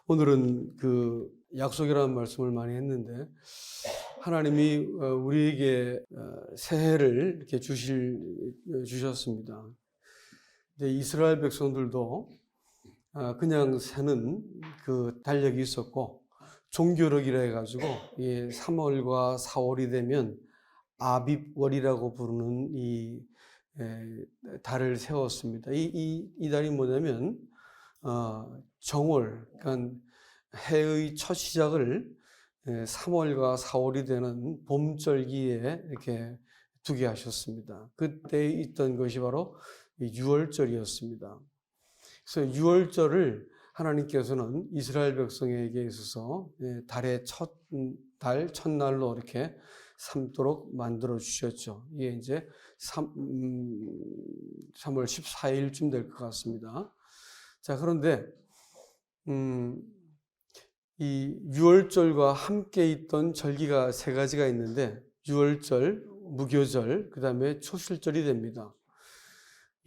오늘은 그 약속이라는 말씀을 많이 했는데 하나님이 우리에게 새해를 이렇게 주셨습니다. 근데 이스라엘 백성들도 그냥 새는 그 달력이 있었고 종교력이라 해가지고 3월과 4월이 되면 아빕월이라고 부르는 이 달을 세웠습니다. 이 달이 뭐냐면 정월, 그러니까 해의 첫 시작을 3월과 4월이 되는 봄절기에 이렇게 두게 하셨습니다. 그때 있던 것이 바로 유월절이었습니다. 그래서 유월절을 하나님께서는 이스라엘 백성에게 있어서 달의 첫날로 이렇게 삼도록 만들어 주셨죠. 이게 이제 3월 14일쯤 될 것 같습니다. 자, 그런데 이 유월절과 함께 있던 절기가 세 가지가 있는데 유월절, 무교절, 그 다음에 초실절이 됩니다.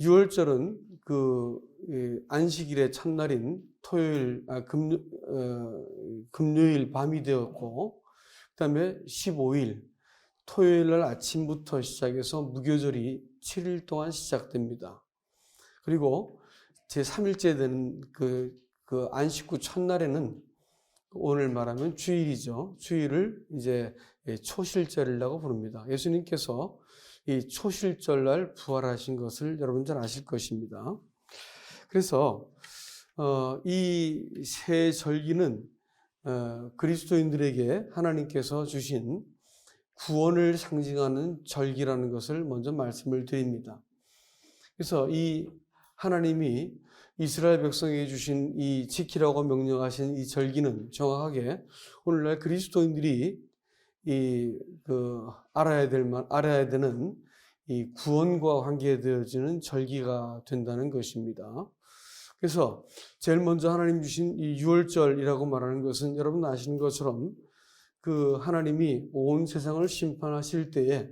유월절은 그 안식일의 첫날인 금요일 밤이 되었고, 그 다음에 15일 토요일 날 아침부터 시작해서 무교절이 7일 동안 시작됩니다. 그리고 제3일째 되는 그 안식 후 첫날에는 오늘 말하면 주일이죠. 주일을 이제 초실절이라고 부릅니다. 예수님께서 이 초실절날 부활하신 것을 여러분 잘 아실 것입니다. 그래서 이 세 절기는 그리스도인들에게 하나님께서 주신 구원을 상징하는 절기라는 것을 먼저 말씀을 드립니다. 그래서 이 하나님이 이스라엘 백성에게 주신 이 지키라고 명령하신 이 절기는 정확하게 오늘날 그리스도인들이 알아야 되는 이 구원과 관계되어지는 절기가 된다는 것입니다. 그래서 제일 먼저 하나님 주신 이 유월절이라고 말하는 것은 여러분 아시는 것처럼 그 하나님이 온 세상을 심판하실 때에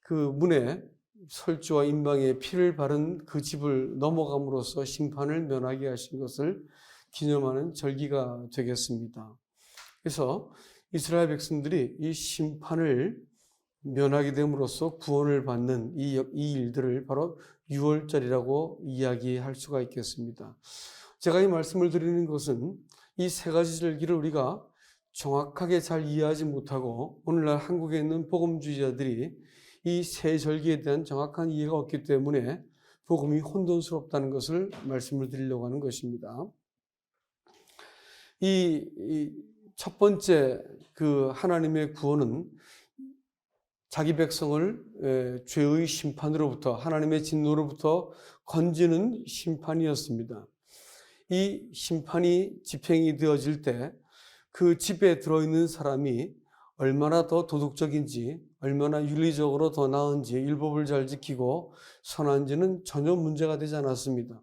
그 문에 설주와 임방에 피를 바른 그 집을 넘어감으로써 심판을 면하게 하신 것을 기념하는 절기가 되겠습니다. 그래서 이스라엘 백성들이 이 심판을 면하게 됨으로써 구원을 받는 이 일들을 바로 유월절이라고 이야기할 수가 있겠습니다. 제가 이 말씀을 드리는 것은 이 세 가지 절기를 우리가 정확하게 잘 이해하지 못하고 오늘날 한국에 있는 복음주의자들이 이 세 절기에 대한 정확한 이해가 없기 때문에 복음이 혼돈스럽다는 것을 말씀을 드리려고 하는 것입니다. 이 첫 번째 그 하나님의 구원은 자기 백성을 죄의 심판으로부터 하나님의 진노로부터 건지는 심판이었습니다. 이 심판이 집행이 되어질 때 그 집에 들어있는 사람이 얼마나 더 도덕적인지, 얼마나 윤리적으로 더 나은지, 율법을 잘 지키고 선한지는 전혀 문제가 되지 않았습니다.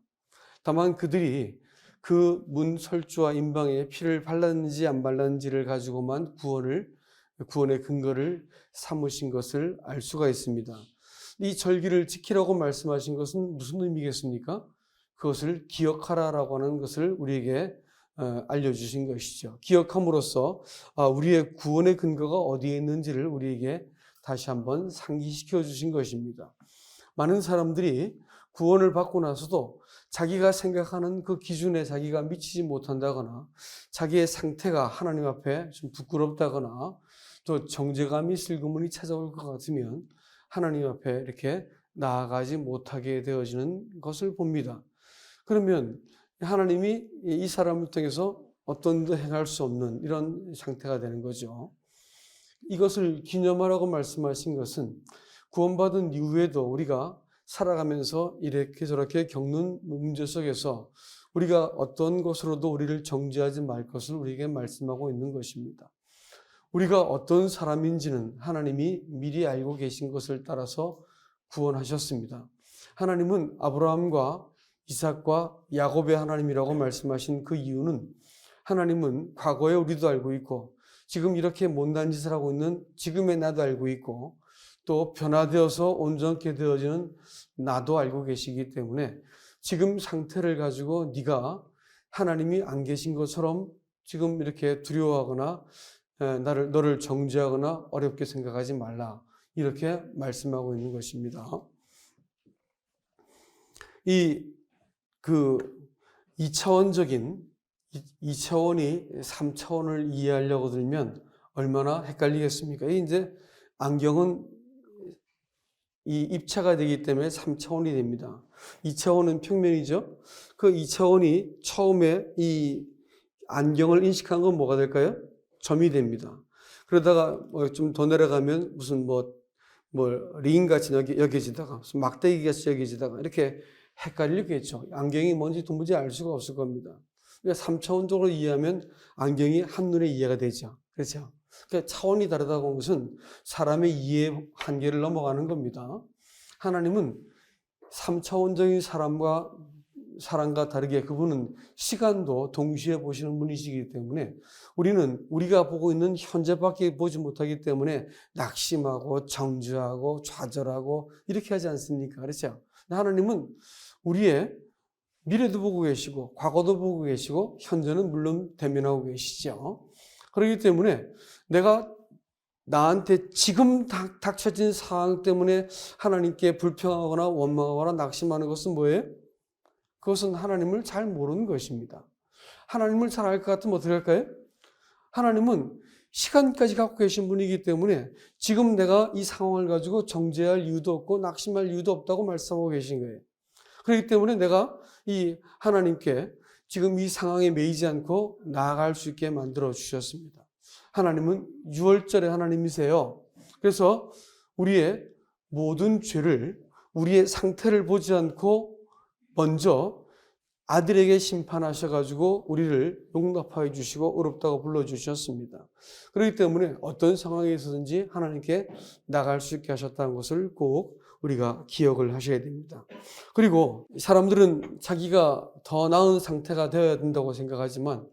다만 그들이 그 문 설주와 임방에 피를 발랐는지 안 발랐는지를 가지고만 구원의 근거를 삼으신 것을 알 수가 있습니다. 이 절기를 지키라고 말씀하신 것은 무슨 의미겠습니까? 그것을 기억하라라고 하는 것을 우리에게 알려주신 것이죠. 기억함으로써 우리의 구원의 근거가 어디에 있는지를 우리에게 다시 한번 상기시켜 주신 것입니다. 많은 사람들이 구원을 받고 나서도 자기가 생각하는 그 기준에 자기가 미치지 못한다거나 자기의 상태가 하나님 앞에 좀 부끄럽다거나 또 정죄감이 슬그머니 찾아올 것 같으면 하나님 앞에 이렇게 나아가지 못하게 되어지는 것을 봅니다. 그러면 하나님이 이 사람을 통해서 어떤 도 행할 수 없는 이런 상태가 되는 거죠. 이것을 기념하라고 말씀하신 것은 구원받은 이후에도 우리가 살아가면서 이렇게 저렇게 겪는 문제 속에서 우리가 어떤 것으로도 우리를 정죄하지 말 것을 우리에게 말씀하고 있는 것입니다. 우리가 어떤 사람인지는 하나님이 미리 알고 계신 것을 따라서 구원하셨습니다. 하나님은 아브라함과 이삭과 야곱의 하나님이라고 말씀하신 그 이유는 하나님은 과거에 우리도 알고 있고 지금 이렇게 못난 짓을 하고 있는 지금의 나도 알고 있고 또 변화되어서 온전케 되어지는 나도 알고 계시기 때문에 지금 상태를 가지고 네가 하나님이 안 계신 것처럼 지금 이렇게 두려워하거나 너를 정죄하거나 어렵게 생각하지 말라. 이렇게 말씀하고 있는 것입니다. 이 2차원적인 2차원이 3차원을 이해하려고 들면 얼마나 헷갈리겠습니까? 이제 안경은 이 입체가 되기 때문에 3차원이 됩니다. 2차원은 평면이죠. 그 2차원이 처음에 이 안경을 인식한 건 뭐가 될까요? 점이 됩니다. 그러다가 좀 더 내려가면 무슨 링같이 여겨지다가 무슨 막대기같이 여겨지다가 이렇게 헷갈리겠죠. 안경이 뭔지 도무지 알 수가 없을 겁니다. 그러니까 3차원적으로 이해하면 안경이 한눈에 이해가 되죠. 그렇죠? 그러니까 차원이 다르다고 하는 것은 사람의 이해 한계를 넘어가는 겁니다. 하나님은 3차원적인 사람과 다르게 그분은 시간도 동시에 보시는 분이시기 때문에 우리가 보고 있는 현재밖에 보지 못하기 때문에 낙심하고 정죄하고 좌절하고 이렇게 하지 않습니까? 그렇죠? 하나님은 우리의 미래도 보고 계시고 과거도 보고 계시고 현재는 물론 대면하고 계시죠. 그렇기 때문에 내가 나한테 지금 닥쳐진 상황 때문에 하나님께 불평하거나 원망하거나 낙심하는 것은 뭐예요? 그것은 하나님을 잘 모르는 것입니다. 하나님을 잘 알 것 같으면 어떻게 할까요? 하나님은 시간까지 갖고 계신 분이기 때문에 지금 내가 이 상황을 가지고 정죄할 이유도 없고 낙심할 이유도 없다고 말씀하고 계신 거예요. 그렇기 때문에 내가 이 하나님께 지금 이 상황에 매이지 않고 나아갈 수 있게 만들어 주셨습니다. 하나님은 유월절의 하나님이세요. 그래서 우리의 모든 죄를, 우리의 상태를 보지 않고 먼저 아들에게 심판하셔가지고 우리를 용납하여 주시고 의롭다고 불러주셨습니다. 그렇기 때문에 어떤 상황에 있어서든지 하나님께 나갈 수 있게 하셨다는 것을 꼭 우리가 기억을 하셔야 됩니다. 그리고 사람들은 자기가 더 나은 상태가 되어야 된다고 생각하지만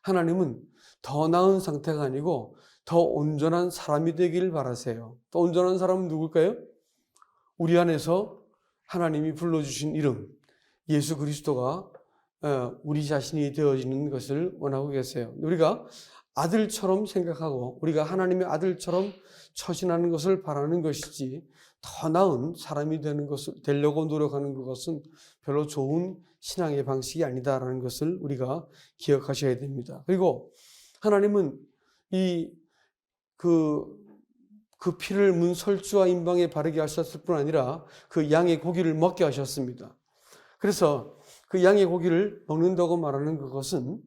하나님은 더 나은 상태가 아니고 더 온전한 사람이 되기를 바라세요. 더 온전한 사람은 누굴까요? 우리 안에서 하나님이 불러주신 이름 예수 그리스도가 우리 자신이 되어지는 것을 원하고 계세요. 우리가 아들처럼 생각하고 우리가 하나님의 아들처럼 처신하는 것을 바라는 것이지 더 나은 사람이 되려고 노력하는 것은 별로 좋은 신앙의 방식이 아니다라는 것을 우리가 기억하셔야 됩니다. 그리고 하나님은 그 피를 문설주와 임방에 바르게 하셨을 뿐 아니라 그 양의 고기를 먹게 하셨습니다. 그래서 그 양의 고기를 먹는다고 말하는 그것은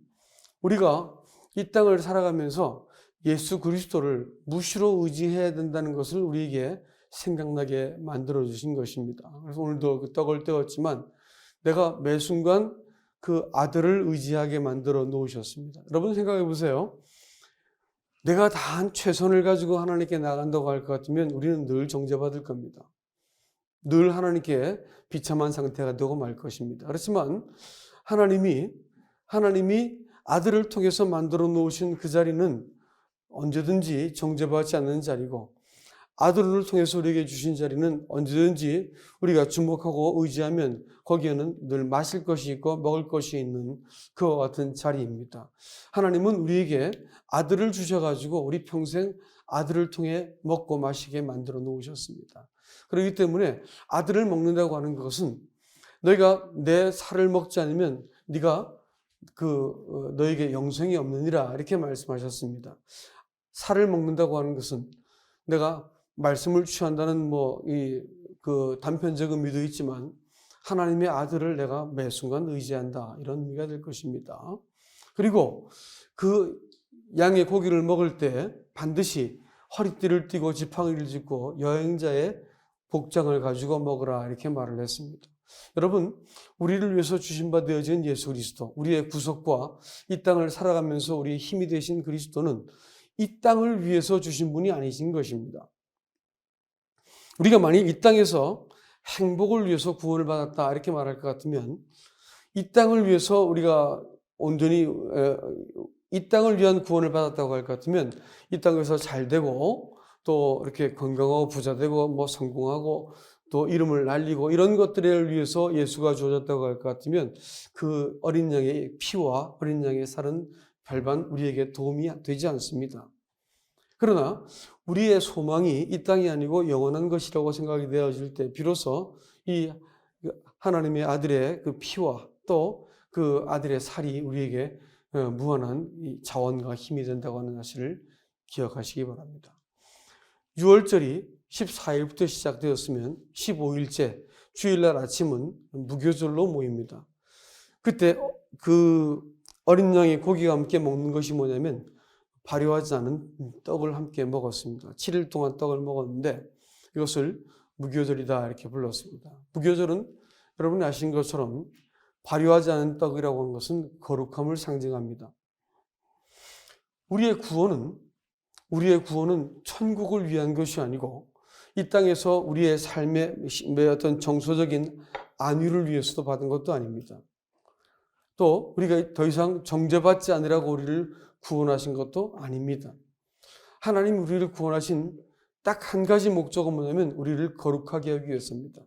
우리가 이 땅을 살아가면서 예수 그리스도를 무시로 의지해야 된다는 것을 우리에게 생각나게 만들어주신 것입니다. 그래서 오늘도 그 떡을 떼었지만 내가 매 순간 그 아들을 의지하게 만들어 놓으셨습니다. 여러분 생각해 보세요. 내가 다한 최선을 가지고 하나님께 나간다고 할 것 같으면 우리는 늘 정죄받을 겁니다. 늘 하나님께 비참한 상태가 되고 말 것입니다. 그렇지만 하나님이 아들을 통해서 만들어 놓으신 그 자리는 언제든지 정죄받지 않는 자리고 아들을 통해서 우리에게 주신 자리는 언제든지 우리가 주목하고 의지하면 거기에는 늘 마실 것이 있고 먹을 것이 있는 그와 같은 자리입니다. 하나님은 우리에게 아들을 주셔가지고 우리 평생 아들을 통해 먹고 마시게 만들어 놓으셨습니다. 그렇기 때문에 아들을 먹는다고 하는 것은 너희가 내 살을 먹지 않으면 네가 너에게 영생이 없느니라 이렇게 말씀하셨습니다. 살을 먹는다고 하는 것은 내가 말씀을 취한다는 단편적 의미도 있지만 하나님의 아들을 내가 매 순간 의지한다 이런 의미가 될 것입니다. 그리고 그 양의 고기를 먹을 때 반드시 허리띠를 띠고 지팡이를 짚고 여행자의 복장을 가지고 먹으라 이렇게 말을 했습니다. 여러분, 우리를 위해서 주신 바 되어진 예수 그리스도, 우리의 구속과 이 땅을 살아가면서 우리의 힘이 되신 그리스도는 이 땅을 위해서 주신 분이 아니신 것입니다. 우리가 만약 이 땅에서 행복을 위해서 구원을 받았다 이렇게 말할 것 같으면 이 땅을 위해서 우리가 온전히 이 땅을 위한 구원을 받았다고 할 것 같으면 이 땅에서 잘 되고 또 이렇게 건강하고 부자 되고 성공하고 또 이름을 날리고 이런 것들을 위해서 예수가 주어졌다고 할 것 같으면 그 어린 양의 피와 어린 양의 살은 별반 우리에게 도움이 되지 않습니다. 그러나 우리의 소망이 이 땅이 아니고 영원한 것이라고 생각이 되어질 때 비로소 이 하나님의 아들의 그 피와 또 그 아들의 살이 우리에게 무한한 자원과 힘이 된다고 하는 사실을 기억하시기 바랍니다. 6월절이 14일부터 시작되었으면 15일째 주일날 아침은 무교절로 모입니다. 그때 그 어린 양의 고기와 함께 먹는 것이 뭐냐면 발효하지 않은 떡을 함께 먹었습니다. 7일 동안 떡을 먹었는데 이것을 무교절이다 이렇게 불렀습니다. 무교절은 여러분이 아시는 것처럼 발효하지 않은 떡이라고 하는 것은 거룩함을 상징합니다. 우리의 구원은 천국을 위한 것이 아니고 이 땅에서 우리의 삶의 어떤 정서적인 안위를 위해서도 받은 것도 아닙니다. 또 우리가 더 이상 정죄받지 않으라고 우리를 구원하신 것도 아닙니다. 하나님 우리를 구원하신 딱 한 가지 목적은 뭐냐면 우리를 거룩하게 하기 위해서입니다.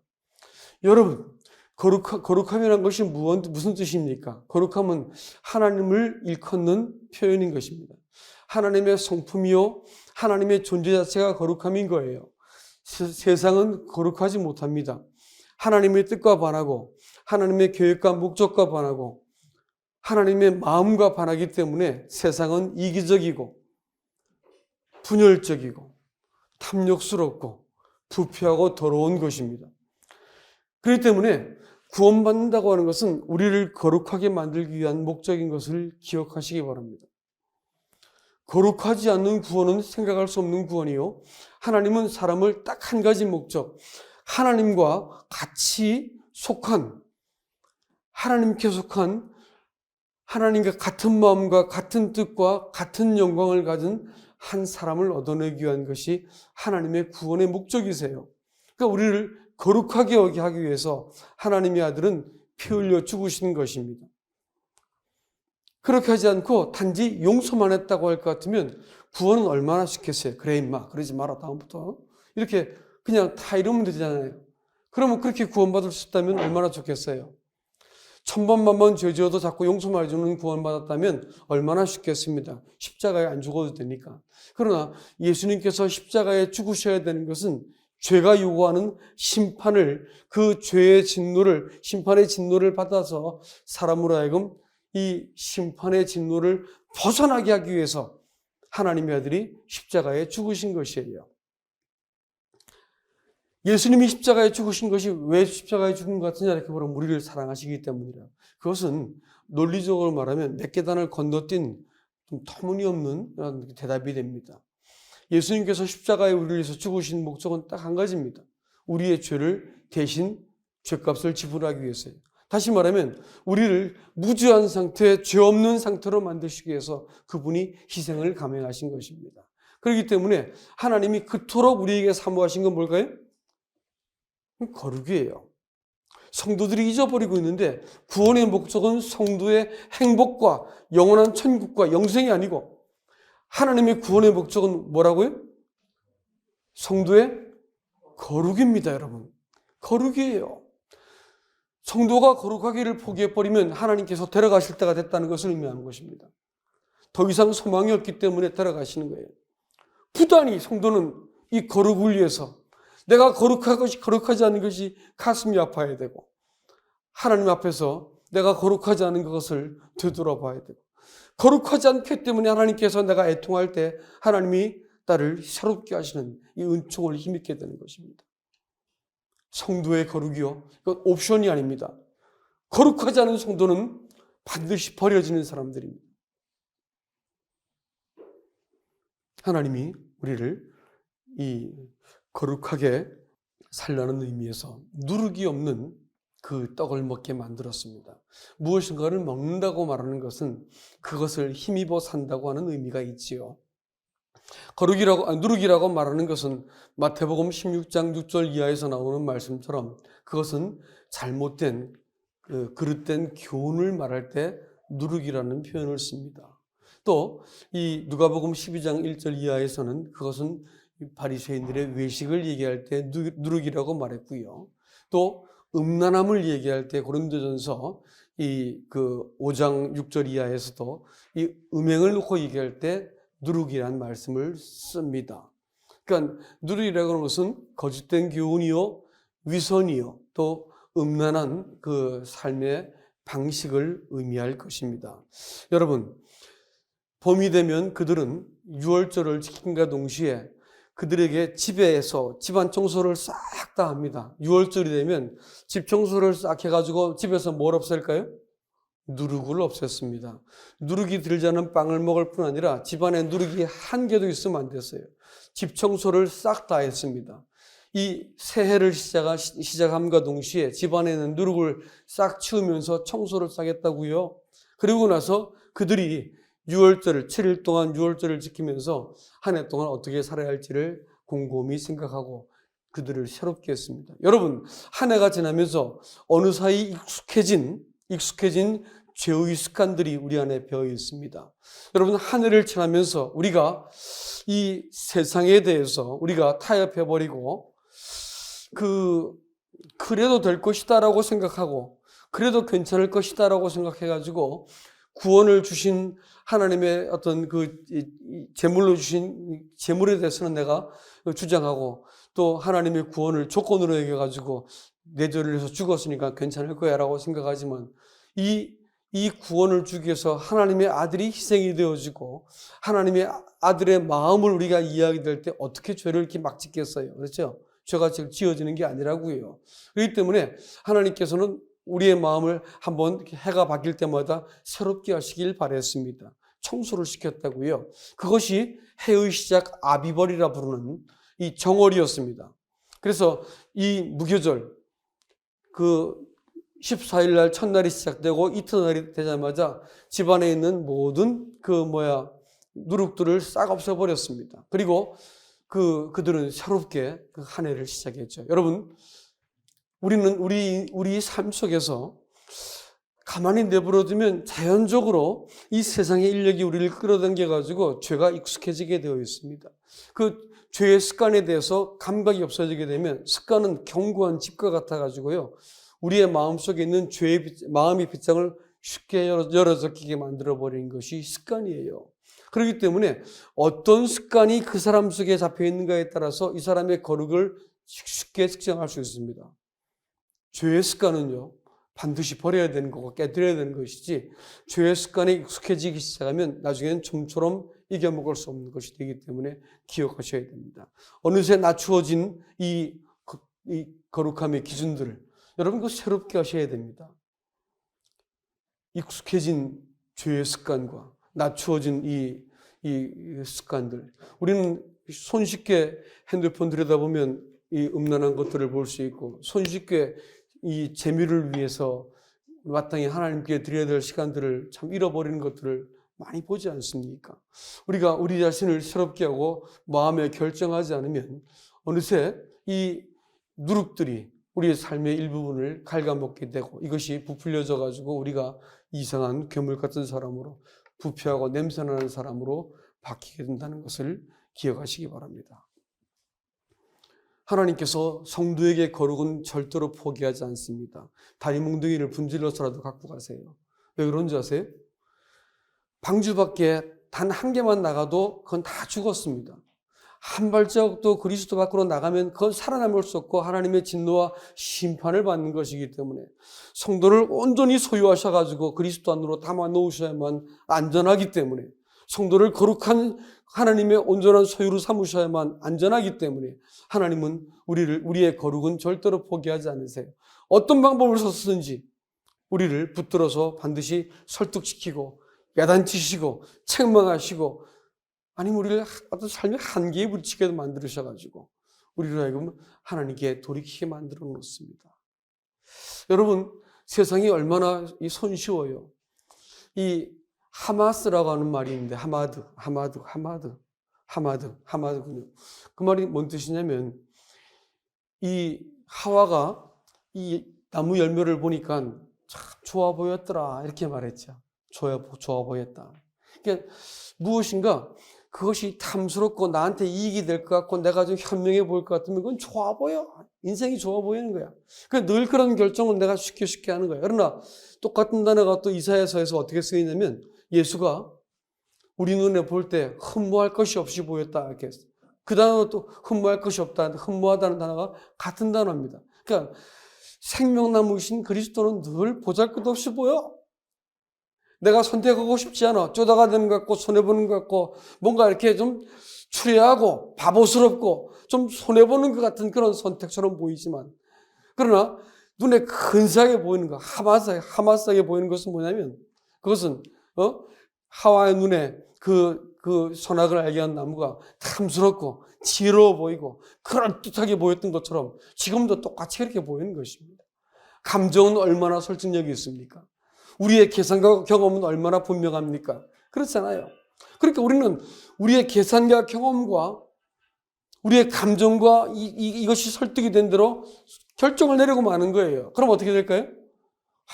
여러분, 거룩함이라는 것이 무슨 뜻입니까? 거룩함은 하나님을 일컫는 표현인 것입니다. 하나님의 성품이요, 하나님의 존재 자체가 거룩함인 거예요. 세상은 거룩하지 못합니다. 하나님의 뜻과 반하고 하나님의 계획과 목적과 반하고 하나님의 마음과 반하기 때문에 세상은 이기적이고 분열적이고 탐욕스럽고 부패하고 더러운 것입니다. 그렇기 때문에 구원받는다고 하는 것은 우리를 거룩하게 만들기 위한 목적인 것을 기억하시기 바랍니다. 거룩하지 않는 구원은 생각할 수 없는 구원이요. 하나님은 사람을 딱 한 가지 목적, 하나님과 같이 속한, 하나님께 속한, 하나님과 같은 마음과 같은 뜻과 같은 영광을 가진 한 사람을 얻어내기 위한 것이 하나님의 구원의 목적이세요. 그러니까 우리를 거룩하게 하기 위해서 하나님의 아들은 피 흘려 죽으신 것입니다. 그렇게 하지 않고 단지 용서만 했다고 할 것 같으면 구원은 얼마나 쉽겠어요. 그래 임마 그러지 마라 다음부터 이렇게 그냥 다 이러면 되잖아요. 그러면 그렇게 구원받을 수 있다면 얼마나 좋겠어요. 1000번만번 죄 지어도 자꾸 용서만 해주는 구원받았다면 얼마나 쉽겠습니다. 십자가에 안 죽어도 되니까. 그러나 예수님께서 십자가에 죽으셔야 되는 것은 죄가 요구하는 심판을, 그 죄의 진노를, 심판의 진노를 받아서 사람으로 하여금 이 심판의 진노를 벗어나게 하기 위해서 하나님의 아들이 십자가에 죽으신 것이에요. 예수님이 십자가에 죽으신 것이 왜 십자가에 죽은 것 같으냐 이렇게 보면 우리를 사랑하시기 때문이라. 그것은 논리적으로 말하면 몇 계단을 건너뛴 좀 터무니없는 대답이 됩니다. 예수님께서 십자가에 우리를 위해서 죽으신 목적은 딱 한 가지입니다. 우리의 죄를 대신 죄값을 지불하기 위해서요. 다시 말하면 우리를 무죄한 상태, 죄 없는 상태로 만드시기 위해서 그분이 희생을 감행하신 것입니다. 그렇기 때문에 하나님이 그토록 우리에게 사모하신 건 뭘까요? 거룩이에요. 성도들이 잊어버리고 있는데 구원의 목적은 성도의 행복과 영원한 천국과 영생이 아니고 하나님의 구원의 목적은 뭐라고요? 성도의 거룩입니다, 여러분. 거룩이에요. 성도가 거룩하기를 포기해버리면 하나님께서 데려가실 때가 됐다는 것을 의미하는 것입니다. 더 이상 소망이 없기 때문에 데려가시는 거예요. 부단히 성도는 이 거룩을 위해서 내가 거룩하지 않은 것이 가슴이 아파야 되고 하나님 앞에서 내가 거룩하지 않은 것을 되돌아봐야 되고 거룩하지 않기 때문에 하나님께서 내가 애통할 때 하나님이 나를 새롭게 하시는 이 은총을 힘입게 되는 것입니다. 성도의 거룩이요. 이건 옵션이 아닙니다. 거룩하지 않은 성도는 반드시 버려지는 사람들입니다. 하나님이 우리를 이 거룩하게 살라는 의미에서 누룩이 없는 그 떡을 먹게 만들었습니다. 무엇인가를 먹는다고 말하는 것은 그것을 힘입어 산다고 하는 의미가 있지요. 누룩이라고 말하는 것은 마태복음 16장 6절 이하에서 나오는 말씀처럼 그것은 잘못된 그릇된 교훈을 말할 때 누룩이라는 표현을 씁니다. 또 이 누가복음 12장 1절 이하에서는 그것은 바리새인들의 외식을 얘기할 때 누룩이라고 말했고요. 또 음란함을 얘기할 때 고린도전서 5장 6절 이하에서도 이 음행을 놓고 얘기할 때 누룩이란 말씀을 씁니다. 그러니까 누룩이라고 하는 것은 거짓된 교훈이요, 위선이요, 또 음란한 그 삶의 방식을 의미할 것입니다. 여러분, 봄이 되면 그들은 유월절을 지킴과 동시에 그들에게 집에서 집안 청소를 싹 다 합니다. 6월절이 되면 집 청소를 싹 해가지고 집에서 뭘 없앨까요? 누룩을 없앴습니다. 누룩이 들지 않은 빵을 먹을 뿐 아니라 집안에 누룩이 한 개도 있으면 안 됐어요. 집 청소를 싹 다 했습니다. 이 새해를 시작함과 동시에 집안에는 누룩을 싹 치우면서 청소를 싹 했다고요. 그리고 나서 그들이 6월절을 7일 동안 6월절을 지키면서 한 해 동안 어떻게 살아야 할지를 곰곰이 생각하고 그들을 새롭게 했습니다. 여러분, 한 해가 지나면서 어느 사이 익숙해진 죄의 습관들이 우리 안에 배어 있습니다. 여러분, 한 해를 지나면서 우리가 이 세상에 대해서 우리가 타협해버리고 그래도 될 것이다라고 생각하고 그래도 괜찮을 것이다라고 생각해가지고 구원을 주신 하나님의 어떤 제물로 주신 제물에 대해서는 내가 주장하고 또 하나님의 구원을 조건으로 여겨가지고 내 죄를 해서 죽었으니까 괜찮을 거야 라고 생각하지만 이 구원을 주기 위해서 하나님의 아들이 희생이 되어지고 하나님의 아들의 마음을 우리가 이해하게 될 때 어떻게 죄를 이렇게 막 짓겠어요? 그렇죠? 죄가 지어지는 게 아니라고요. 그렇기 때문에 하나님께서는 우리의 마음을 한번 해가 바뀔 때마다 새롭게 하시길 바랬습니다. 청소를 시켰다고요. 그것이 해의 시작 아비벌이라 부르는 이 정월이었습니다. 그래서 이 무교절 14일 날 첫날이 시작되고 이튿날이 되자마자 집안에 있는 모든 누룩들을 싹 없애버렸습니다. 그리고 그들은 새롭게 한 해를 시작했죠. 여러분, 우리는 우리 삶 속에서 가만히 내버려두면 자연적으로 이 세상의 인력이 우리를 끌어당겨가지고 죄가 익숙해지게 되어 있습니다. 그 죄의 습관에 대해서 감각이 없어지게 되면 습관은 견고한 집과 같아가지고요. 우리의 마음속에 있는 마음의 빗장을 쉽게 열어젖히게 만들어버리는 것이 습관이에요. 그렇기 때문에 어떤 습관이 그 사람 속에 잡혀 있는가에 따라서 이 사람의 거룩을 쉽게 측정할 수 있습니다. 죄의 습관은요, 반드시 버려야 되는 거고 깨뜨려야 되는 것이지 죄의 습관에 익숙해지기 시작하면 나중에는 좀처럼 이겨먹을 수 없는 것이 되기 때문에 기억하셔야 됩니다. 어느새 낮추어진 이 거룩함의 기준들을 여러분 그 새롭게 하셔야 됩니다. 익숙해진 죄의 습관과 낮추어진 이 습관들. 우리는 손쉽게 핸드폰 들여다보면 이 음란한 것들을 볼 수 있고 손쉽게 이 재미를 위해서 마땅히 하나님께 드려야 될 시간들을 참 잃어버리는 것들을 많이 보지 않습니까? 우리가 우리 자신을 새롭게 하고 마음에 결정하지 않으면 어느새 이 누룩들이 우리의 삶의 일부분을 갉아먹게 되고 이것이 부풀려져 가지고 우리가 이상한 괴물 같은 사람으로 부패하고 냄새나는 사람으로 바뀌게 된다는 것을 기억하시기 바랍니다. 하나님께서 성도에게 거룩은 절대로 포기하지 않습니다. 다리 뭉둥이를 분질러서라도 갖고 가세요. 왜 그런지 아세요? 방주 밖에 단 한 개만 나가도 그건 다 죽었습니다. 한 발자국도 그리스도 밖으로 나가면 그건 살아남을 수 없고 하나님의 진노와 심판을 받는 것이기 때문에 성도를 온전히 소유하셔가지고 그리스도 안으로 담아 놓으셔야만 안전하기 때문에 성도를 거룩한 하나님의 온전한 소유로 삼으셔야만 안전하기 때문에 하나님은 우리의 거룩은 절대로 포기하지 않으세요. 어떤 방법을 썼든지 우리를 붙들어서 반드시 설득시키고 야단치시고 책망하시고 아니면 우리를 어떤 삶의 한계에 부딪히게 만들으셔가지고 우리를 하여금 하나님께 돌이키게 만들어 놓습니다. 여러분, 세상이 얼마나 손쉬워요. 이 하마스라고 하는 말이 있는데 하마드군요. 그 말이 뭔 뜻이냐면 이 하와가 이 나무 열매를 보니까 참 좋아 보였더라 이렇게 말했죠. 좋아 보였다. 그러니까 무엇인가 그것이 탐스럽고 나한테 이익이 될 것 같고 내가 좀 현명해 보일 것 같으면 그건 좋아 보여. 인생이 좋아 보이는 거야. 늘 그런 결정을 내가 쉽게 하는 거야. 그러나 똑같은 단어가 또 이사야서에서 어떻게 쓰이냐면 예수가 우리 눈에 볼 때 흠모할 것이 없이 보였다. 이렇게 그 단어도 또 흠모할 것이 없다. 흠모하다는 단어가 같은 단어입니다. 그러니까 생명나무이신 그리스도는 늘 보잘것없이 보여. 내가 선택하고 싶지 않아. 쪼다가 되는 것 같고 손해보는 것 같고 뭔가 이렇게 좀 추레하고 바보스럽고 좀 손해보는 것 같은 그런 선택처럼 보이지만 그러나 눈에 근사하게 보이는 거, 하마스하게 보이는 것은 뭐냐면 그것은 하와의 눈에 그 선악을 알게 한 나무가 탐스럽고 지혜로워 보이고 그럴듯하게 보였던 것처럼 지금도 똑같이 그렇게 보이는 것입니다. 감정은 얼마나 설득력이 있습니까? 우리의 계산과 경험은 얼마나 분명합니까? 그렇잖아요. 그러니까 우리는 우리의 계산과 경험과 우리의 감정과 이것이 설득이 된 대로 결정을 내리고 마는 거예요. 그럼 어떻게 될까요?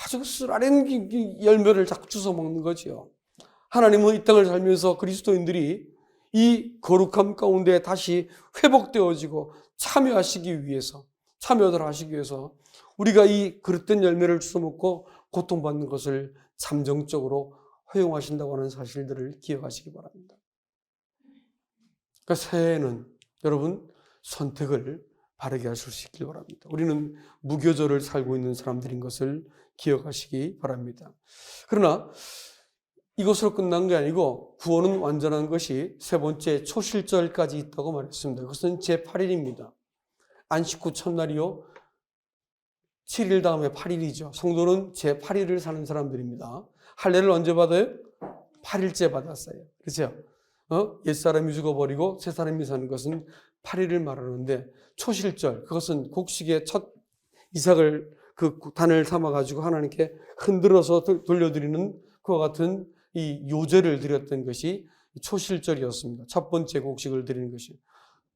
아주 쓰라린 열매를 자꾸 주워 먹는 거지요. 하나님은 이 땅을 살면서 그리스도인들이 이 거룩함 가운데 다시 회복되어지고 참여들 하시기 위해서 우리가 이 그릇된 열매를 주워 먹고 고통받는 것을 잠정적으로 허용하신다고 하는 사실들을 기억하시기 바랍니다. 그러니까 새해에는 여러분 선택을 바르게 하실 수 있길 바랍니다. 우리는 무교절을 살고 있는 사람들인 것을 기억하시기 바랍니다. 그러나 이것으로 끝난 게 아니고 구원은 완전한 것이 세 번째 초실절까지 있다고 말했습니다. 그것은 제8일입니다. 안식 후 첫날이요. 7일 다음에 8일이죠. 성도는 제8일을 사는 사람들입니다. 할례를 언제 받아요? 8일째 받았어요. 그렇죠? 옛사람이 죽어버리고 새 사람이 사는 것은 8일을 말하는데 초실절, 그것은 곡식의 첫 이삭을 그 단을 삼아가지고 하나님께 흔들어서 돌려드리는 그와 같은 이 요제를 드렸던 것이 초실절이었습니다. 첫 번째 곡식을 드리는 것이.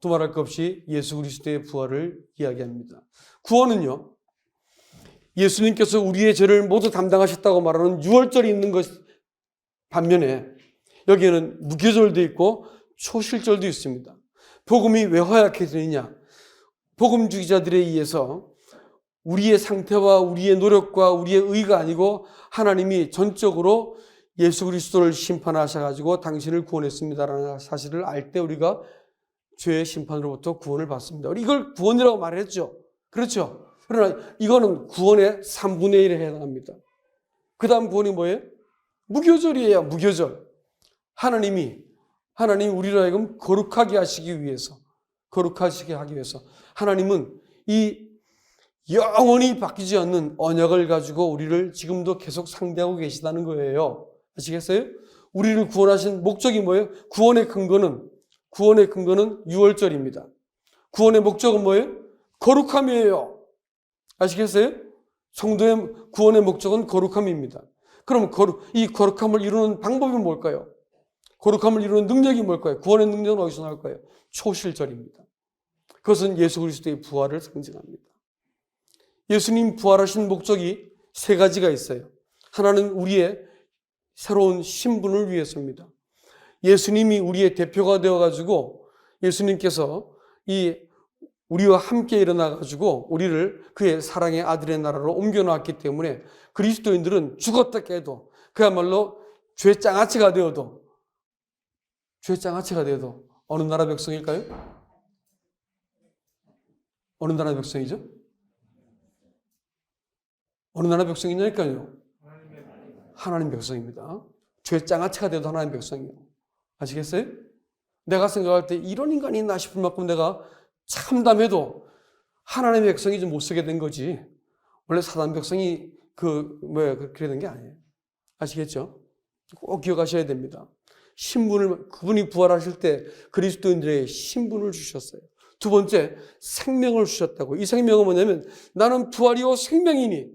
두말할 것 없이 예수 그리스도의 부활을 이야기합니다. 구원은요, 예수님께서 우리의 죄를 모두 담당하셨다고 말하는 유월절이 있는 것 반면에 여기에는 무교절도 있고 초실절도 있습니다. 복음이 왜 허약해지느냐? 복음 주기자들에 의해서 우리의 상태와 우리의 노력과 우리의 의가 아니고 하나님이 전적으로 예수 그리스도를 심판하셔가지고 당신을 구원했습니다라는 사실을 알 때 우리가 죄의 심판으로부터 구원을 받습니다. 이걸 구원이라고 말했죠. 그렇죠? 그러나 이거는 구원의 3분의 1에 해당합니다. 그 다음 구원이 뭐예요? 무교절이에요. 무교절. 하나님 우리로 하여금 거룩하게 하시기 위해서 하나님은 이 영원히 바뀌지 않는 언약을 가지고 우리를 지금도 계속 상대하고 계시다는 거예요. 아시겠어요? 우리를 구원하신 목적이 뭐예요? 구원의 근거는 유월절입니다. 구원의 목적은 뭐예요? 거룩함이에요. 아시겠어요? 성도의 구원의 목적은 거룩함입니다. 그럼 이 거룩함을 이루는 방법이 뭘까요? 거룩함을 이루는 능력이 뭘까요? 구원의 능력은 어디서 나올까요? 초실절입니다. 그것은 예수 그리스도의 부활을 상징합니다. 예수님 부활하신 목적이 세 가지가 있어요. 하나는 우리의 새로운 신분을 위해서입니다. 예수님이 우리의 대표가 되어가지고 예수님께서 우리와 함께 일어나가지고 우리를 그의 사랑의 아들의 나라로 옮겨놨기 때문에 그리스도인들은 죽었다 깨도 그야말로 죄장아찌가 되어도 어느 나라 백성일까요? 어느 나라 백성이죠? 어느 나라 백성이냐니까요? 하나님 백성입니다. 죄장아찌가 되어도 하나님 백성이에요. 아시겠어요? 내가 생각할 때 이런 인간이 있나 싶을 만큼 내가 참담해도 하나님의 백성이 좀 못 쓰게 된 거지. 원래 사단 백성이 그래 된 게 아니에요. 아시겠죠? 꼭 기억하셔야 됩니다. 그분이 부활하실 때 그리스도인들의 신분을 주셨어요. 두 번째, 생명을 주셨다고. 이 생명은 뭐냐면 나는 부활이요 생명이니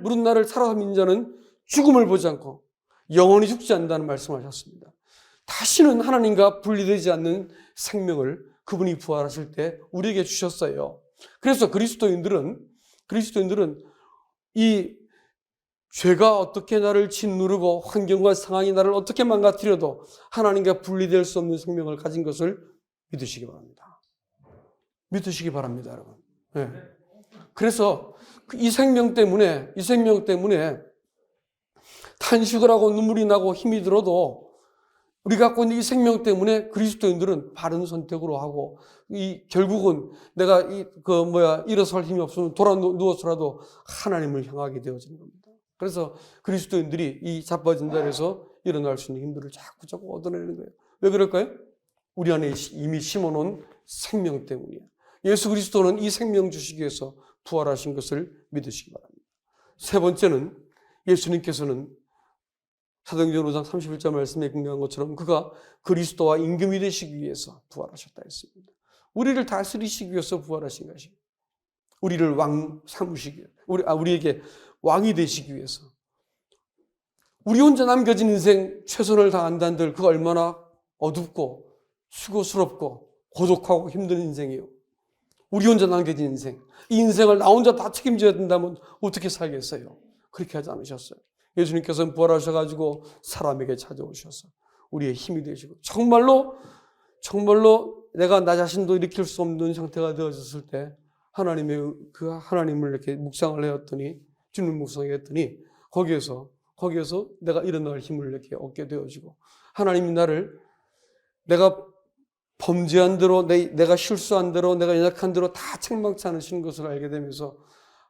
무릇 나를 살아서 믿는 자는 죽음을 보지 않고 영원히 죽지 않는다는 말씀하셨습니다. 다시는 하나님과 분리되지 않는 생명을 그분이 부활하실 때 우리에게 주셨어요. 그래서 그리스도인들은 이 죄가 어떻게 나를 짓누르고 환경과 상황이 나를 어떻게 망가뜨려도 하나님과 분리될 수 없는 생명을 가진 것을 믿으시기 바랍니다. 믿으시기 바랍니다, 여러분. 네. 그래서 이 생명 때문에 탄식을 하고 눈물이 나고 힘이 들어도 우리 갖고 있는 이 생명 때문에 그리스도인들은 바른 선택으로 하고 결국은 내가 일어설 힘이 없으면 돌아 누워서라도 하나님을 향하게 되어지는 겁니다. 그래서 그리스도인들이 이 자빠진 자리에서 일어날 수 있는 힘들을 자꾸 얻어내는 거예요. 왜 그럴까요? 우리 안에 이미 심어놓은 생명 때문이에요. 예수 그리스도는 이 생명 주시기 위해서 부활하신 것을 믿으시기 바랍니다. 세 번째는 예수님께서는 사도행전 5장 31절 말씀에 공개한 것처럼 그가 그리스도와 임금이 되시기 위해서 부활하셨다 했습니다. 우리를 다스리시기 위해서 부활하신 것입니다. 우리를 왕 삼으시기 우리에게 왕이 되시기 위해서. 우리 혼자 남겨진 인생 최선을 다한다는들 그거 얼마나 어둡고 수고스럽고 고독하고 힘든 인생이에요. 우리 혼자 남겨진 인생. 이 인생을 나 혼자 다 책임져야 된다면 어떻게 살겠어요? 그렇게 하지 않으셨어요. 예수님께서는 부활하셔가지고 사람에게 찾아오셔서 우리의 힘이 되시고 정말로 내가 나 자신도 일으킬 수 없는 상태가 되어졌을 때 하나님을 이렇게 묵상을 해왔더니 주님 묵상했더니 거기에서 내가 일어날 힘을 이렇게 얻게 되어지고 하나님이 나를 내가 범죄한 대로 내가 실수한 대로 내가 연약한 대로 다 책망치 않으시는 것을 알게 되면서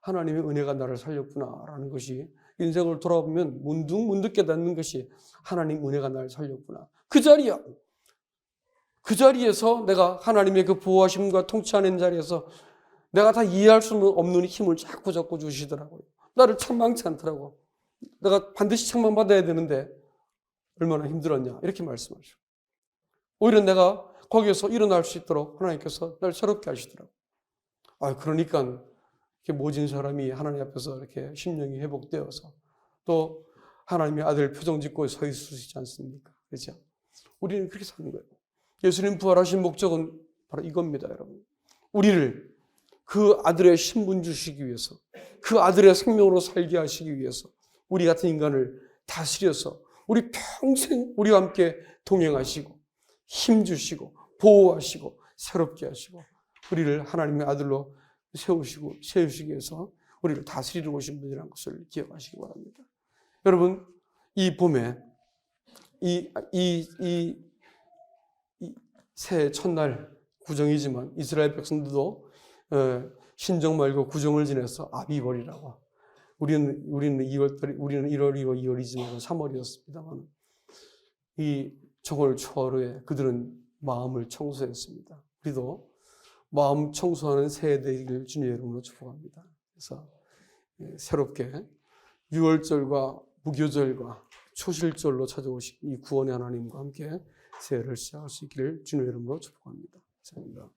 하나님의 은혜가 나를 살렸구나라는 것이 인생을 돌아보면 문득 깨닫는 것이 하나님 은혜가 나를 살렸구나. 그 자리에서 내가 하나님의 그 보호하심과 통치하는 자리에서 내가 다 이해할 수 없는 힘을 자꾸 주시더라고요. 나를 책망치 않더라고. 내가 반드시 책망받아야 되는데 얼마나 힘들었냐 이렇게 말씀하시고 오히려 내가 거기에서 일어날 수 있도록 하나님께서 날 새롭게 하시더라고요. 그러니까 이렇게 모진 사람이 하나님 앞에서 이렇게 심령이 회복되어서 또 하나님의 아들 표정 짓고 서 있을 수 있지 않습니까? 그렇죠? 우리는 그렇게 사는 거예요. 예수님 부활하신 목적은 바로 이겁니다, 여러분. 우리를 그 아들의 신분 주시기 위해서, 그 아들의 생명으로 살게 하시기 위해서 우리 같은 인간을 다스려서 우리 평생 우리와 함께 동행하시고 힘 주시고 보호하시고 새롭게 하시고 우리를 하나님의 아들로 세우시기 위해서 우리를 다스리러 오신 분이라는 것을 기억하시기 바랍니다. 여러분, 이 봄에 이 새해 첫날 구정이지만 이스라엘 백성들도 신정 말고 구정을 지내서 아비벌이라고. 우리는 1월이고 2월이지만 3월이었습니다만 이 정월 초하루에 그들은 마음을 청소했습니다. 우리도 마음 청소하는 새해 되기를 주님의 이름으로 축복합니다. 그래서 새롭게 6월절과 무교절과 초실절로 찾아오신 이 구원의 하나님과 함께 새해를 시작할 수 있기를 주님의 이름으로 축복합니다. 감사합니다.